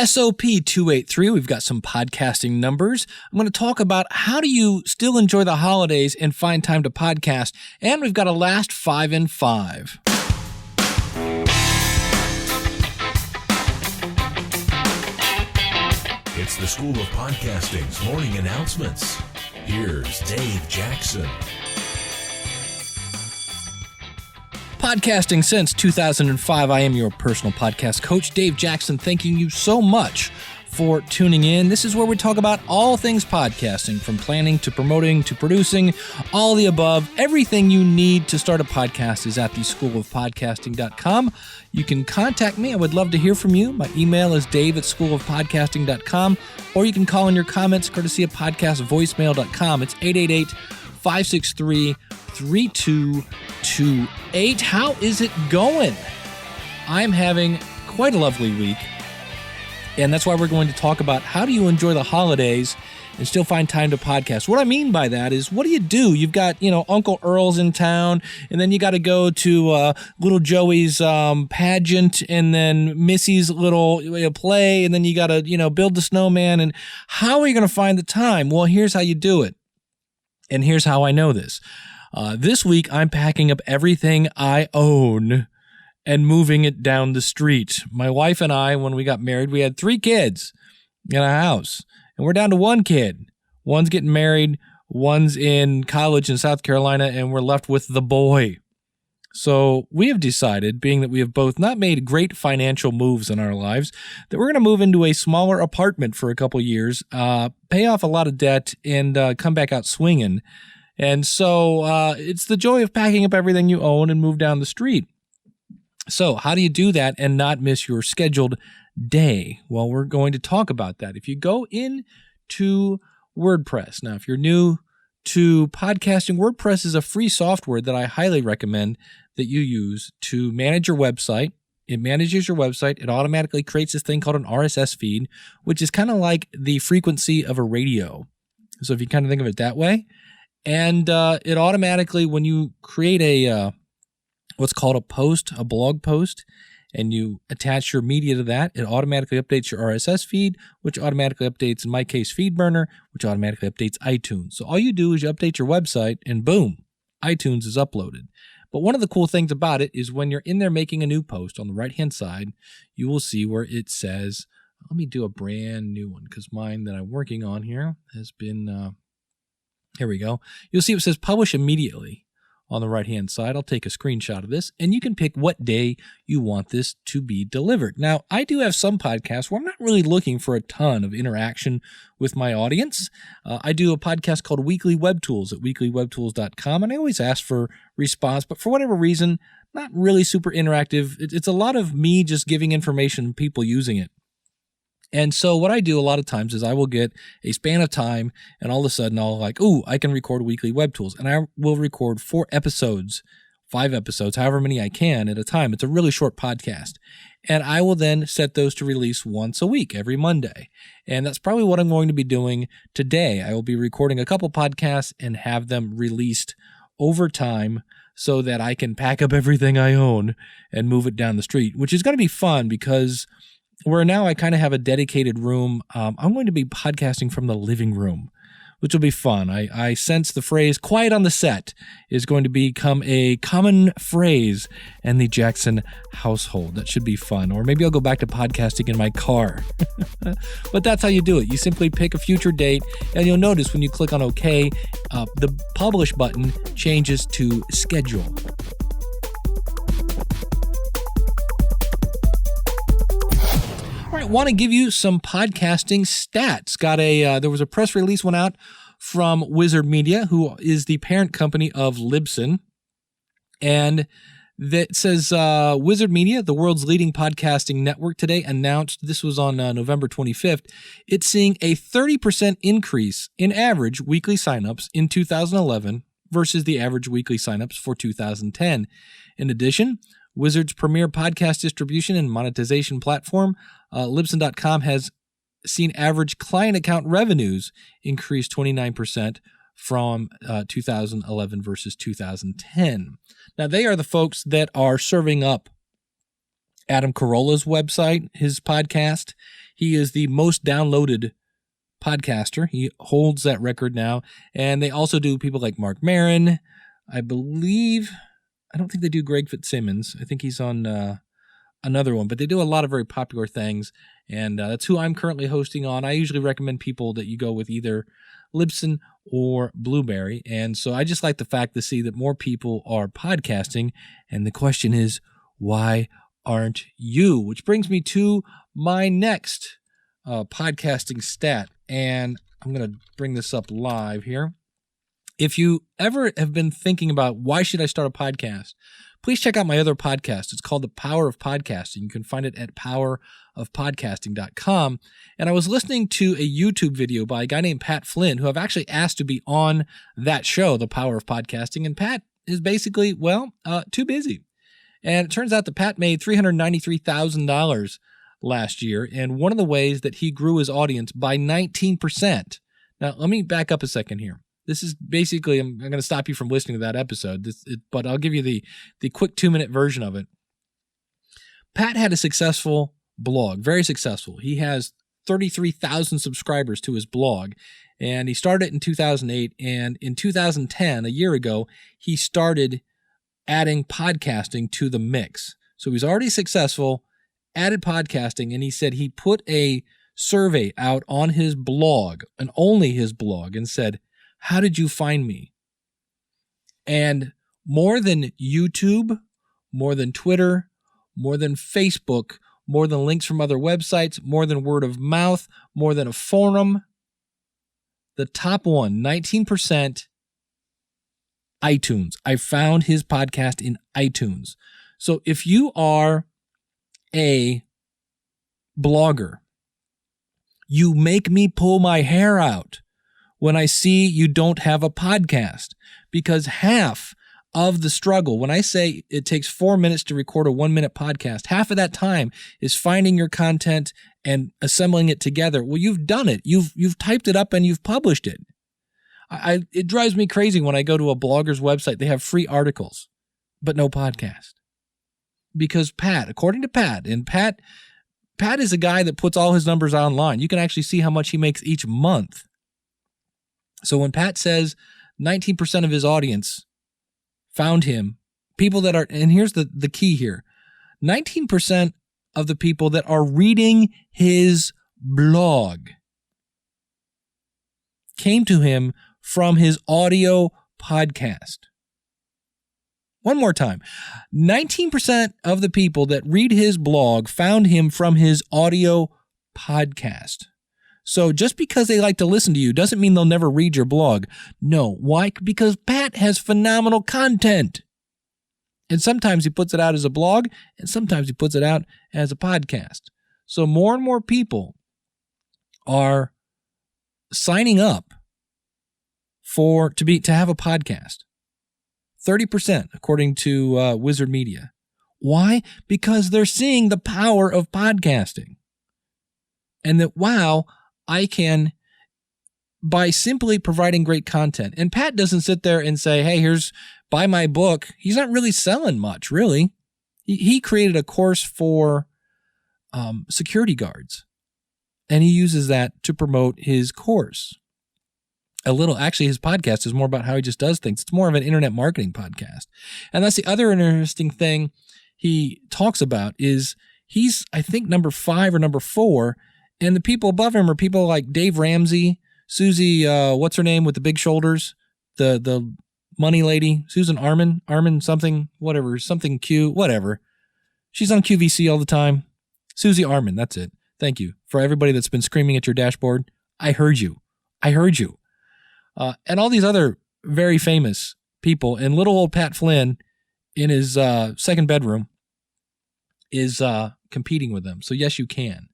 SOP 283, we've got some podcasting numbers. I'm going to talk about how do you still enjoy the holidays and find time to podcast. And we've got a last 5 in 5. It's the School of Podcasting's morning announcements. Here's Dave Jackson. Podcasting since 2005, I am your personal podcast coach, Dave Jackson, thanking you so much for tuning in. This is where we talk about all things podcasting, from planning to promoting to producing, all the above. Everything you need to start a podcast is at theschoolofpodcasting.com. You can contact me. I would love to hear from you. My email is dave@schoolofpodcasting.com, or you can call in your comments courtesy of podcastvoicemail.com. It's 888-563-3228. How is it going? I'm having quite a lovely week, and that's why we're going to talk about how do you enjoy the holidays and still find time to podcast. What I mean by that is, what do? You've got, Uncle Earl's in town, and then you got to go to little Joey's pageant, and then Missy's little play, and then you got to, build the snowman. And how are you going to find the time? Well, here's how you do it. And here's how I know this. This week, I'm packing up everything I own and moving it down the street. My wife and I, when we got married, we had 3 kids in a house, and we're down to 1 kid. One's getting married, one's in college in South Carolina, and we're left with the boy. So we have decided, being that we have both not made great financial moves in our lives, that we're going to move into a smaller apartment for a couple years, pay off a lot of debt, and come back out swinging. And so it's the joy of packing up everything you own and move down the street. So how do you do that and not miss your scheduled day? Well, we're going to talk about that. If you go into WordPress, now if you're new to podcasting, WordPress is a free software that I highly recommend that you use to manage your website. It manages your website. It automatically creates this thing called an RSS feed, which is kind of like the frequency of a radio. So if you kind of think of it that way, and it automatically, when you create a what's called a blog post, and you attach your media to that, it automatically updates your RSS feed, which automatically updates, in my case, FeedBurner, which automatically updates iTunes. So all you do is you update your website, and boom, iTunes is uploaded. But one of the cool things about it is when you're in there making a new post, on the right-hand side, you will see where it says, let me do a brand new one, because mine that I'm working on here has been, here we go. You'll see it says publish immediately on the right-hand side. I'll take a screenshot of this, and you can pick what day you want this to be delivered. Now, I do have some podcasts where I'm not really looking for a ton of interaction with my audience. I do a podcast called Weekly Web Tools at weeklywebtools.com, and I always ask for response, but for whatever reason, not really super interactive. It's a lot of me just giving information and people using it. And so what I do a lot of times is I will get a span of time, and all of a sudden I'll I can record Weekly Web Tools, and I will record 4 episodes, 5 episodes, however many I can at a time. It's a really short podcast. And I will then set those to release once a week, every Monday. And that's probably what I'm going to be doing today. I will be recording a couple podcasts and have them released over time so that I can pack up everything I own and move it down the street, which is going to be fun because where now I kind of have a dedicated room. I'm going to be podcasting from the living room, which will be fun. I sense the phrase "quiet on the set" is going to become a common phrase in the Jackson household. That should be fun. Or maybe I'll go back to podcasting in my car. But that's how you do it. You simply pick a future date, and you'll notice when you click on OK, the publish button changes to schedule. I want to give you some podcasting stats. There was a press release went out from Wizard Media, who is the parent company of Libsyn, and that says Wizard Media, the world's leading podcasting network, today announced, this was on November 25th, it's seeing a 30% increase in average weekly signups in 2011 versus the average weekly signups for 2010. In addition, Wizard's premier podcast distribution and monetization platform, Libsyn.com, has seen average client account revenues increase 29% from 2011 versus 2010. Now, they are the folks that are serving up Adam Carolla's website, his podcast. He is the most downloaded podcaster. He holds that record now. And they also do people like Mark Maron. I don't think they do Greg Fitzsimmons. I think he's on another one, but they do a lot of very popular things. And that's who I'm currently hosting on. I usually recommend people that you go with either Libsyn or Blueberry. And so I just like the fact to see that more people are podcasting. And the question is, why aren't you? Which brings me to my next podcasting stat. And I'm going to bring this up live here. If you ever have been thinking about why should I start a podcast, please check out my other podcast. It's called The Power of Podcasting. You can find it at powerofpodcasting.com. And I was listening to a YouTube video by a guy named Pat Flynn, who I've actually asked to be on that show, The Power of Podcasting. And Pat is basically, too busy. And it turns out that Pat made $393,000 last year. And one of the ways that he grew his audience by 19%. Now, let me back up a second here. This is basically, I'm going to stop you from listening to that episode, but I'll give you the quick 2-minute version of it. Pat had a successful blog, very successful. He has 33,000 subscribers to his blog, and he started it in 2008. And in 2010, a year ago, he started adding podcasting to the mix. So he's already successful, added podcasting, and he said he put a survey out on his blog, and only his blog, and said, how did you find me? And more than YouTube, more than Twitter, more than Facebook, more than links from other websites, more than word of mouth, more than a forum, the top one, 19%, iTunes. I found his podcast in iTunes. So if you are a blogger, you make me pull my hair out when I see you don't have a podcast, because half of the struggle, when I say it takes 4 minutes to record a 1-minute podcast, half of that time is finding your content and assembling it together. Well, you've done it. You've typed it up and you've published it. It drives me crazy when I go to a blogger's website. They have free articles, but no podcast. Because Pat, according to Pat, and Pat is a guy that puts all his numbers online. You can actually see how much he makes each month. So when Pat says 19% of his audience found him, people that are, and here's the key here, 19% of the people that are reading his blog came to him from his audio podcast. One more time, 19% of the people that read his blog found him from his audio podcast. So just because they like to listen to you doesn't mean they'll never read your blog. No. Why? Because Pat has phenomenal content. And sometimes he puts it out as a blog, and sometimes he puts it out as a podcast. So more and more people are signing up to have a podcast. 30%, according to Wizard Media. Why? Because they're seeing the power of podcasting. And that, wow, I can, by simply providing great content. And Pat doesn't sit there and say, hey, buy my book. He's not really selling much, really. He created a course for security guards, and he uses that to promote his course. Actually, his podcast is more about how he just does things. It's more of an internet marketing podcast. And that's the other interesting thing he talks about is he's, I think, number 5 or number 4. And the people above him are people like Dave Ramsey, Susie, what's her name with the big shoulders? The money lady, Susan Armin something, whatever, something Q, whatever. She's on QVC all the time. Susie Armin, that's it. Thank you. For everybody that's been screaming at your dashboard, I heard you. And all these other very famous people, and little old Pat Flynn in his second bedroom is competing with them. So yes, you can.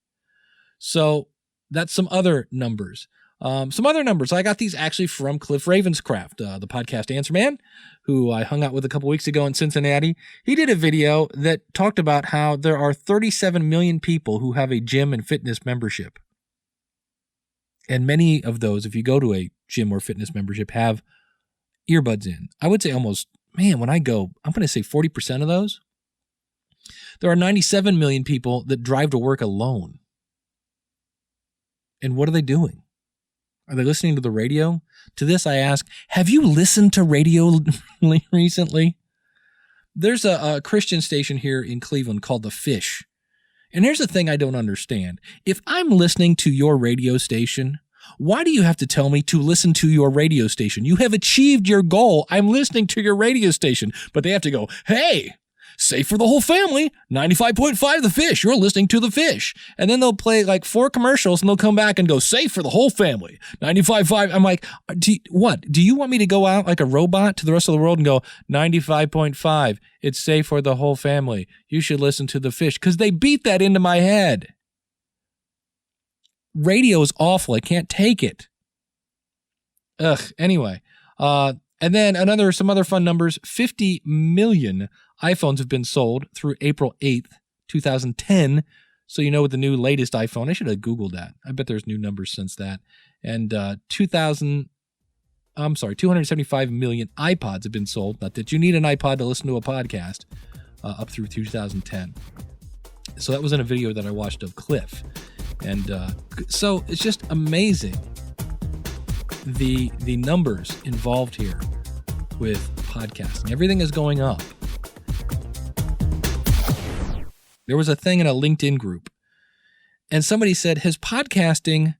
So that's some other numbers. I got these actually from Cliff Ravenscraft, the podcast Answer Man, who I hung out with a couple weeks ago in Cincinnati. He did a video that talked about how there are 37 million people who have a gym and fitness membership. And many of those, if you go to a gym or fitness membership, have earbuds in. I would say when I go, I'm going to say 40% of those. There are 97 million people that drive to work alone. And what are they doing? Are they listening to the radio? To this, I ask, have you listened to radio recently? There's a Christian station here in Cleveland called The Fish. And here's the thing I don't understand. If I'm listening to your radio station, why do you have to tell me to listen to your radio station? You have achieved your goal. I'm listening to your radio station. But they have to go, hey, safe for the whole family, 95.5 The Fish. You're listening to The Fish. And then they'll play like 4 commercials and they'll come back and go, safe for the whole family, 95.5. I'm like, what? Do you want me to go out like a robot to the rest of the world and go, 95.5, it's safe for the whole family. You should listen to The Fish. Because they beat that into my head. Radio is awful. I can't take it. Ugh. Anyway. And then some other fun numbers. 50 million iPhones have been sold through April 8th, 2010. So you know with the new latest iPhone. I should have Googled that. I bet there's new numbers since that. And 275 million iPods have been sold. Not that you need an iPod to listen to a podcast up through 2010. So that was in a video that I watched of Cliff. And so it's just amazing the numbers involved here with podcasting. Everything is going up. There was a thing in a LinkedIn group, and somebody said, has podcasting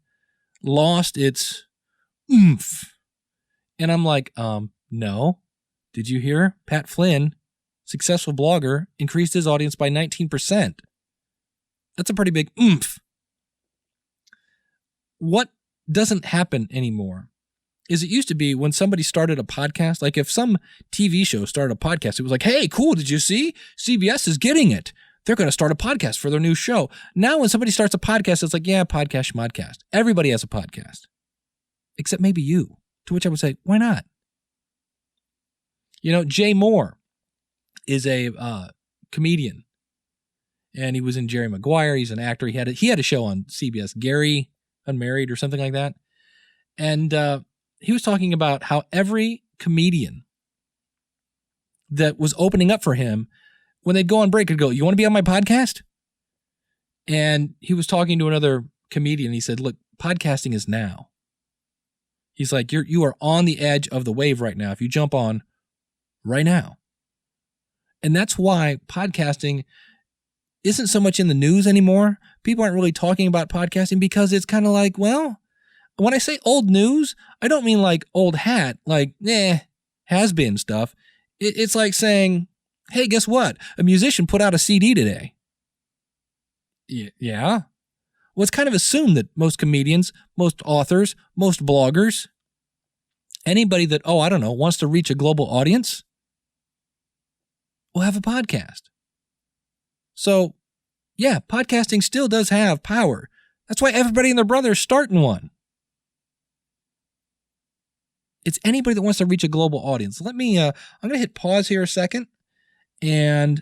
lost its oomph? And I'm like, no. Did you hear? Pat Flynn, successful blogger, increased his audience by 19%. That's a pretty big oomph. What doesn't happen anymore is it used to be when somebody started a podcast, like if some TV show started a podcast, it was like, hey, cool, did you see? CBS is getting it. They're going to start a podcast for their new show. Now when somebody starts a podcast, it's like, yeah, podcast, schmodcast. Everybody has a podcast, except maybe you, to which I would say, why not? You know, Jay Moore is a comedian, and he was in Jerry Maguire. He's an actor. He had a show on CBS, Gary Unmarried or something like that. And he was talking about how every comedian that was opening up for him, when they'd go on break, would go, you want to be on my podcast? And he was talking to another comedian. He said, look, podcasting is now. He's like, you are on the edge of the wave right now. If you jump on right now. And that's why podcasting isn't so much in the news anymore. People aren't really talking about podcasting because it's kind of like, well, when I say old news, I don't mean like old hat, like, has been stuff. It's like saying, hey, guess what? A musician put out a CD today. Yeah. Well, it's kind of assumed that most comedians, most authors, most bloggers, anybody that, wants to reach a global audience will have a podcast. So, yeah, podcasting still does have power. That's why everybody and their brother is starting one. It's anybody that wants to reach a global audience. Let me, I'm going to hit pause here a second. And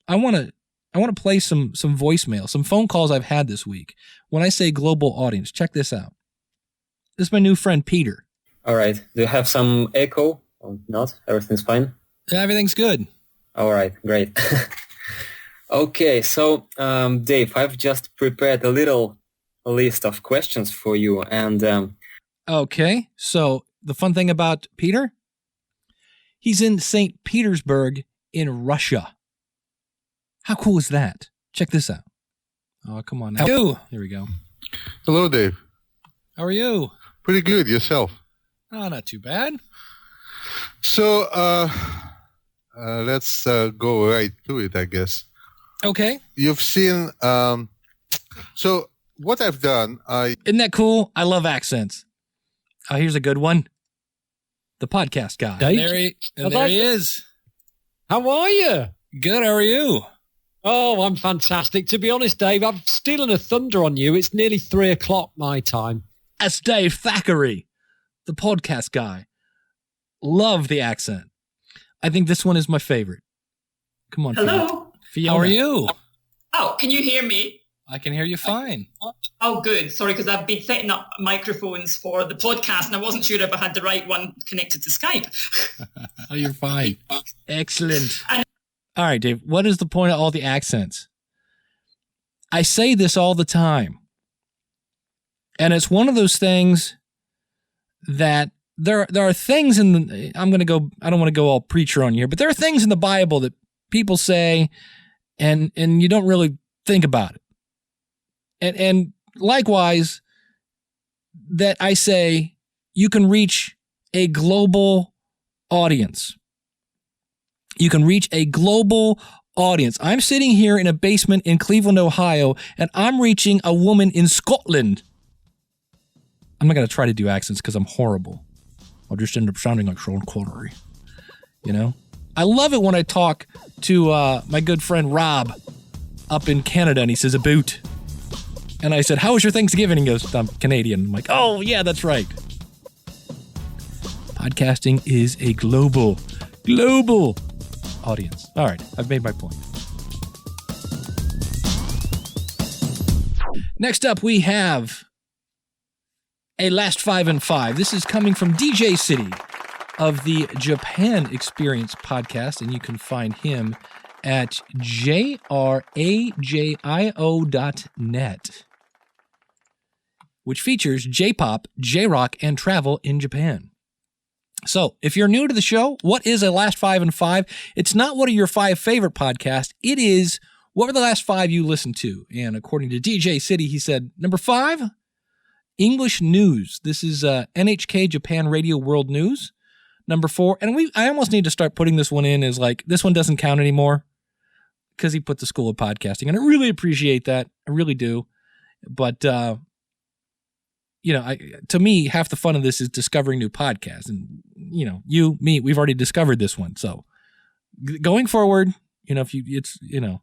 I want to play some voicemail, some phone calls I've had this week. When I say global audience, check this out. This is my new friend, Peter. All right. Do you have some echo or not? Everything's fine? Everything's good. All right. Great. Okay. So, Dave, I've just prepared a little list of questions for you. And okay. So the fun thing about Peter, he's in St. Petersburg in Russia. How cool is that? Check this out. Oh, come on now. How are you? Here we go. Hello, Dave. How are you? Pretty good. Yourself? Oh, not too bad. So, let's go right to it, I guess. Okay. You've seen, so what I've done, Isn't that cool? I love accents. Oh, here's a good one. The podcast guy. Dave? There he is. How are you? Good. How are you? Oh, I'm fantastic. To be honest, Dave, I'm stealing a thunder on you. It's nearly 3:00 my time. That's Dave Thackeray, the podcast guy. Love the accent. I think this one is my favorite. Come on. Hello. Fiona. How are you? Oh, can you hear me? I can hear you fine. Oh, good. Sorry, because I've been setting up microphones for the podcast and I wasn't sure if I had the right one connected to Skype. Oh, you're fine. Excellent. All right, Dave, what is the point of all the accents? I say this all the time. And it's one of those things that there are things in the, I don't want to go all preacher on you here, but there are things in the Bible that people say and you don't really think about it. And likewise, that I say you can reach a global audience. You can reach a global audience. I'm sitting here in a basement in Cleveland, Ohio, and I'm reaching a woman in Scotland. I'm not going to try to do accents because I'm horrible. I'll just end up sounding like Sean Connery. You know? I love it when I talk to my good friend Rob up in Canada, and he says, a boot. And I said, how was your Thanksgiving? He goes, I'm Canadian. I'm like, oh, yeah, that's right. Podcasting is a global audience. All right, I've made my point. Next up, we have a Last 5 in 5. This is coming from DJ City of the Japan Experience podcast, and you can find him at jradio.net, which features J-pop, J-rock, and travel in Japan. So, if you're new to the show, what is a Last 5 in 5? It's not what are your 5 favorite podcasts. It is what were the last 5 you listened to. And according to DJ City, he said, number 5, English news. This is NHK Japan Radio World News. Number 4, and I almost need to start putting this one in as like, this one doesn't count anymore because he put the School of Podcasting. And I really appreciate that. I really do. But, to me, half the fun of this is discovering new podcasts. And, you, me, we've already discovered this one. So going forward, we'll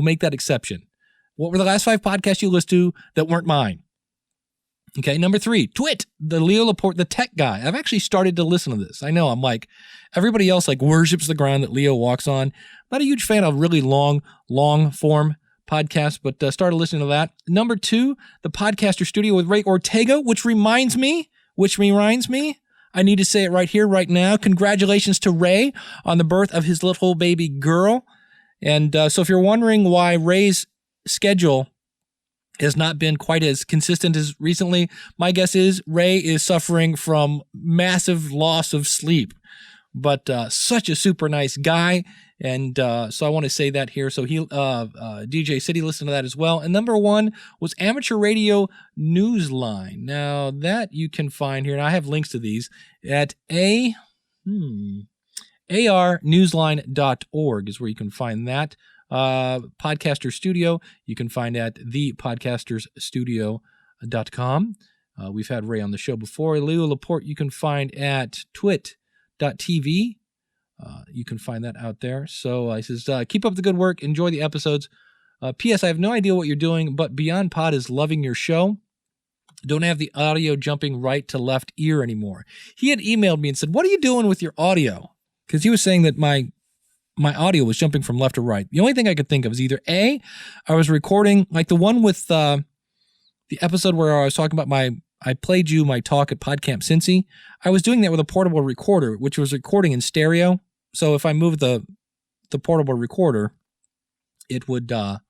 make that exception. What were the last 5 podcasts you listened to that weren't mine? Okay, number 3, Twit, the Leo Laporte, the tech guy. I've actually started to listen to this. I know I'm like, everybody else like worships the ground that Leo walks on. Not a huge fan of really long form podcasts, but started listening to that. Number 2, the Podcaster Studio with Ray Ortega, which reminds me, I need to say it right here, right now. Congratulations to Ray on the birth of his little baby girl. And so if you're wondering why Ray's schedule has not been quite as consistent as recently, my guess is Ray is suffering from massive loss of sleep. But such a super nice guy, and so I want to say that here. So he, DJ City, listened to that as well. And number 1 was Amateur Radio Newsline. Now that you can find here, and I have links to these at arnewsline.org is where you can find that. Podcaster Studio, you can find at thepodcastersstudio.com. We've had Ray on the show before. Leo Laporte, you can find at twit.tv. You can find that out there. So he says, keep up the good work. Enjoy the episodes. P.S. I have no idea what you're doing, but Beyond Pod is loving your show. Don't have the audio jumping right to left ear anymore. He had emailed me and said, what are you doing with your audio? Because he was saying that my audio was jumping from left to right. The only thing I could think of is either A, I was recording, like the one with the episode where I was talking about I played you my talk at PodCamp Cincy. I was doing that with a portable recorder, which was recording in stereo. So if I moved the portable recorder, it would, you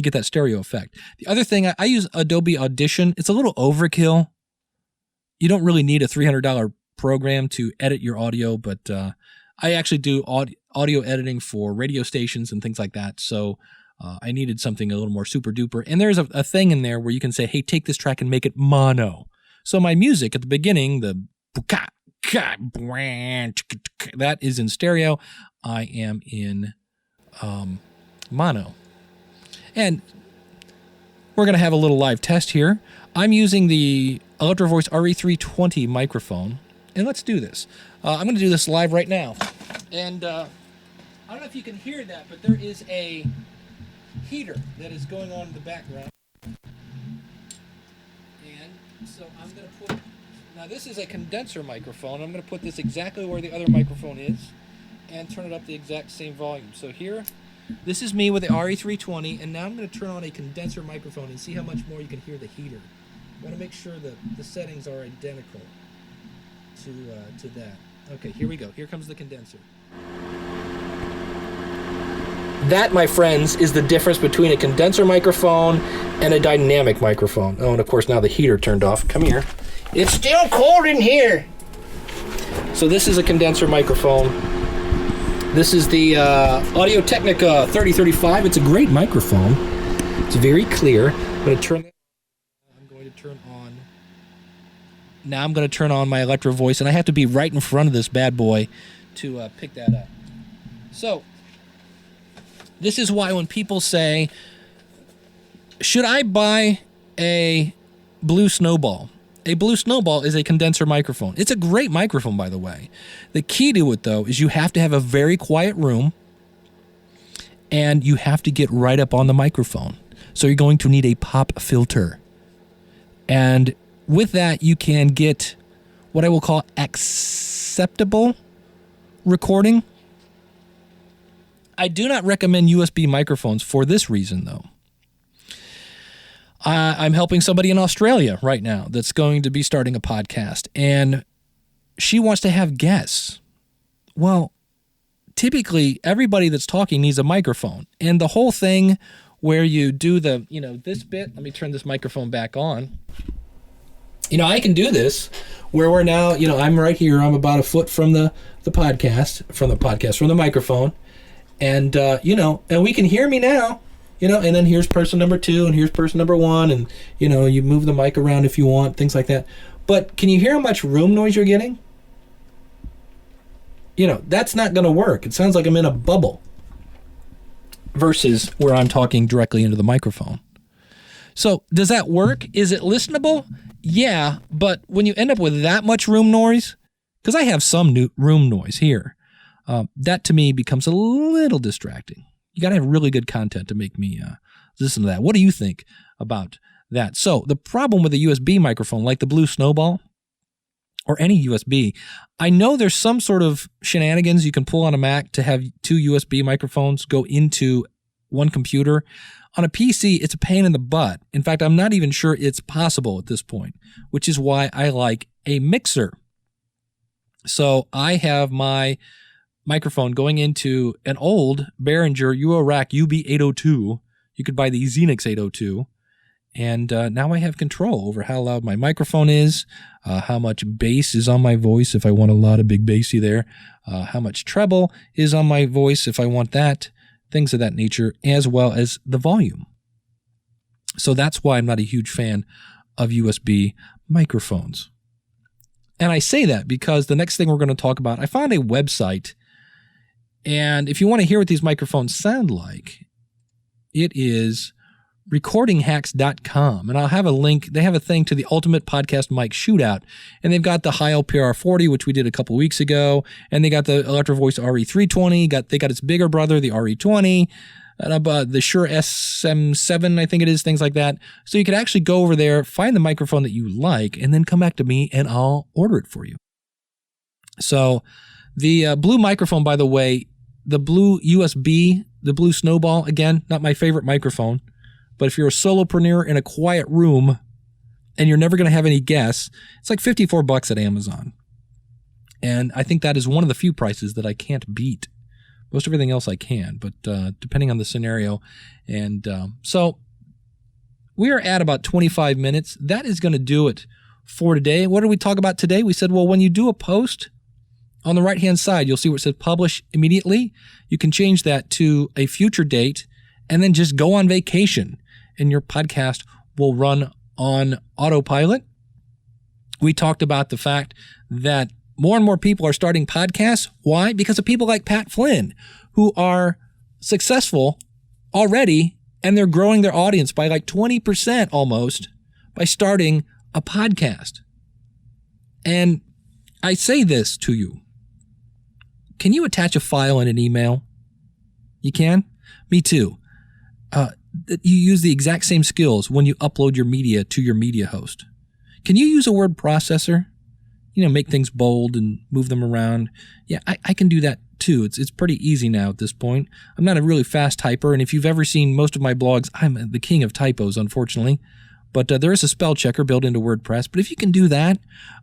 get that stereo effect. The other thing, I use Adobe Audition. It's a little overkill. You don't really need a $300 program to edit your audio, but I actually do audio editing for radio stations and things like that. So I needed something a little more super duper. And there's a thing in there where you can say, hey, take this track and make it mono. So my music at the beginning, that is in stereo. I am in mono. And we're going to have a little live test here. I'm using the Electro Voice RE320 microphone. And let's do this. I'm going to do this live right now. And I don't know if you can hear that, but there is a heater that is going on in the background. And so I'm going to put... Now this is a condenser microphone. I'm going to put this exactly where the other microphone is and turn it up the exact same volume. So here, this is me with the RE320, and now I'm going to turn on a condenser microphone and see how much more you can hear the heater. I want to make sure that the settings are identical to that. Okay, here we go. Here comes the condenser. That, my friends, is the difference between a condenser microphone and a dynamic microphone. Oh, and of course now the heater turned off. Come here. It's still cold in here. So this is a condenser microphone. This is the Audio-Technica 3035. It's a great microphone. It's very clear. I'm going to turn on. Now I'm going to turn on my Electro Voice, and I have to be right in front of this bad boy to pick that up. So this is why when people say, should I buy a Blue Snowball? A Blue Snowball is a condenser microphone. It's a great microphone, by the way. The key to it, though, is you have to have a very quiet room, and you have to get right up on the microphone. So you're going to need a pop filter. And with that, you can get what I will call acceptable recording. I do not recommend USB microphones for this reason, though. I'm helping somebody in Australia right now that's going to be starting a podcast, and she wants to have guests. Well, typically, everybody that's talking needs a microphone, and the whole thing where you do the, this bit, let me turn this microphone back on. I can do this where we're now, I'm right here. I'm about a foot from the microphone. And, and we can hear me now, and then here's person number 2 and here's person number 1. And, you move the mic around if you want, things like that. But can you hear how much room noise you're getting? That's not going to work. It sounds like I'm in a bubble versus where I'm talking directly into the microphone. So does that work? Is it listenable? Yeah, but when you end up with that much room noise, because I have some room noise here, that to me becomes a little distracting. You got to have really good content to make me listen to that. What do you think about that? So the problem with a USB microphone, like the Blue Snowball or any USB, I know there's some sort of shenanigans you can pull on a Mac to have 2 USB microphones go into one computer. On a PC, it's a pain in the butt. In fact, I'm not even sure it's possible at this point, which is why I like a mixer. So I have my microphone going into an old Behringer Eurorack UB802. You could buy the Xenix 802. And now I have control over how loud my microphone is, how much bass is on my voice if I want a lot of big bassy there, how much treble is on my voice if I want that, things of that nature, as well as the volume. So that's why I'm not a huge fan of USB microphones. And I say that because the next thing we're going to talk about, I found a website, and if you want to hear what these microphones sound like, it is recordinghacks.com, and I'll have a link. They have a thing to the Ultimate Podcast Mic Shootout, and they've got the Heil PR40, which we did a couple weeks ago, and they got the Electro Voice RE320. They got its bigger brother, the RE20, and the Shure SM7, I think it is, things like that. So you could actually go over there, find the microphone that you like, and then come back to me, and I'll order it for you. So the Blue microphone, by the way, the Blue USB, the Blue Snowball, again, not my favorite microphone. But if you're a solopreneur in a quiet room and you're never going to have any guests, it's like $54 at Amazon. And I think that is one of the few prices that I can't beat. Most everything else I can, but depending on the scenario. And so we are at about 25 minutes. That is going to do it for today. What did we talk about today? We said, well, when you do a post, on the right-hand side, you'll see where it says publish immediately. You can change that to a future date and then just go on vacation, and your podcast will run on autopilot. We talked about the fact that more and more people are starting podcasts. Why? Because of people like Pat Flynn, who are successful already, and they're growing their audience by like 20% almost by starting a podcast. And I say this to you. Can you attach a file in an email? You can? Me too. You use the exact same skills when you upload your media to your media host. Can you use a word processor? Make things bold and move them around. Yeah, I can do that too. It's pretty easy now at this point. I'm not a really fast typer, and if you've ever seen most of my blogs, I'm the king of typos, unfortunately. But there is a spell checker built into WordPress. But if you can do that,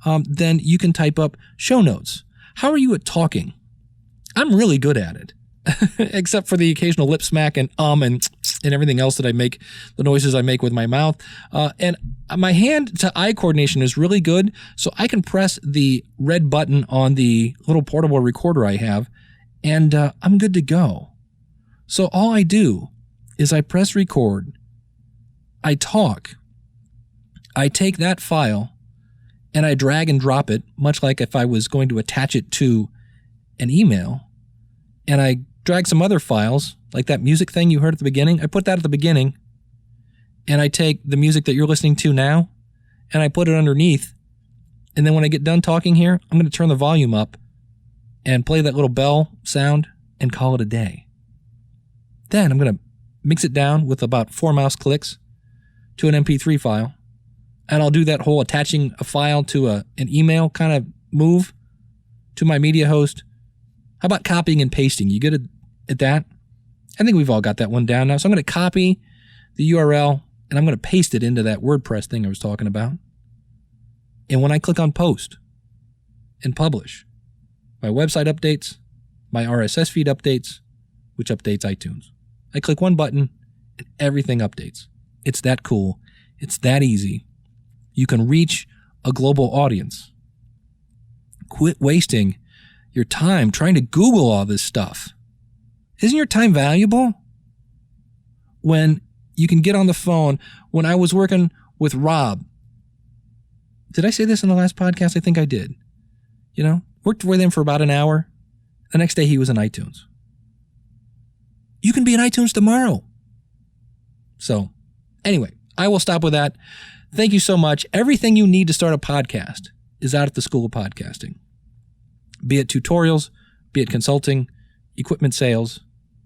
then you can type up show notes. How are you at talking? I'm really good at it. except for the occasional lip smack and and everything else that I make, the noises I make with my mouth. And my hand-to-eye coordination is really good, so I can press the red button on the little portable recorder I have, and I'm good to go. So all I do is I press record, I talk, I take that file, and I drag and drop it, much like if I was going to attach it to an email, and I drag some other files, like that music thing you heard at the beginning. I put that at the beginning, and I take the music that you're listening to now, and I put it underneath, and then when I get done talking here, I'm going to turn the volume up and play that little bell sound and call it a day. Then I'm going to mix it down with about 4 mouse clicks to an MP3 file, and I'll do that whole attaching a file to an email kind of move to my media host. How about copying and pasting? You good at that? I think we've all got that one down now. So I'm going to copy the URL, and I'm going to paste it into that WordPress thing I was talking about. And when I click on post and publish, my website updates, my RSS feed updates, which updates iTunes. I click one button, and everything updates. It's that cool. It's that easy. You can reach a global audience. Quit wasting your time trying to Google all this stuff. Isn't your time valuable? When you can get on the phone, when I was working with Rob, did I say this in the last podcast? I think I did. Worked with him for about an hour. The next day he was in iTunes. You can be in iTunes tomorrow. So anyway, I will stop with that. Thank you so much. Everything you need to start a podcast is out at the School of Podcasting. Be it tutorials, be it consulting, equipment sales.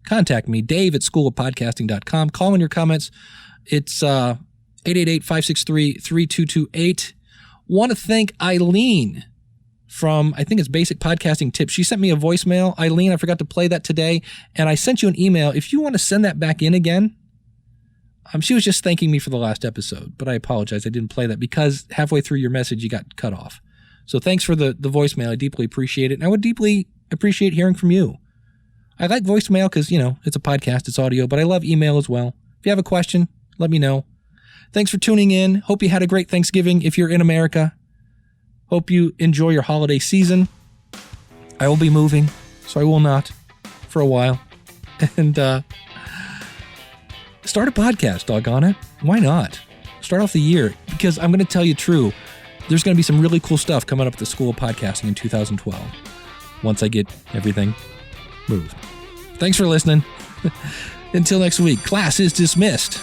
Contact me, Dave at schoolofpodcasting.com. Call in your comments. It's 888-563-3228. Want to thank Eileen from, I think it's Basic Podcasting Tips. She sent me a voicemail. Eileen, I forgot to play that today, and I sent you an email. If you want to send that back in again, she was just thanking me for the last episode, but I apologize. I didn't play that because halfway through your message, you got cut off. So thanks for the voicemail. I deeply appreciate it. And I would deeply appreciate hearing from you. I like voicemail because, it's a podcast, it's audio, but I love email as well. If you have a question, let me know. Thanks for tuning in. Hope you had a great Thanksgiving if you're in America. Hope you enjoy your holiday season. I will be moving, so I will not for a while. And start a podcast, doggone it. Why not? Start off the year, because I'm going to tell you true. There's going to be some really cool stuff coming up at the School of Podcasting in 2012 once I get everything moved. Thanks for listening. Until next week, class is dismissed.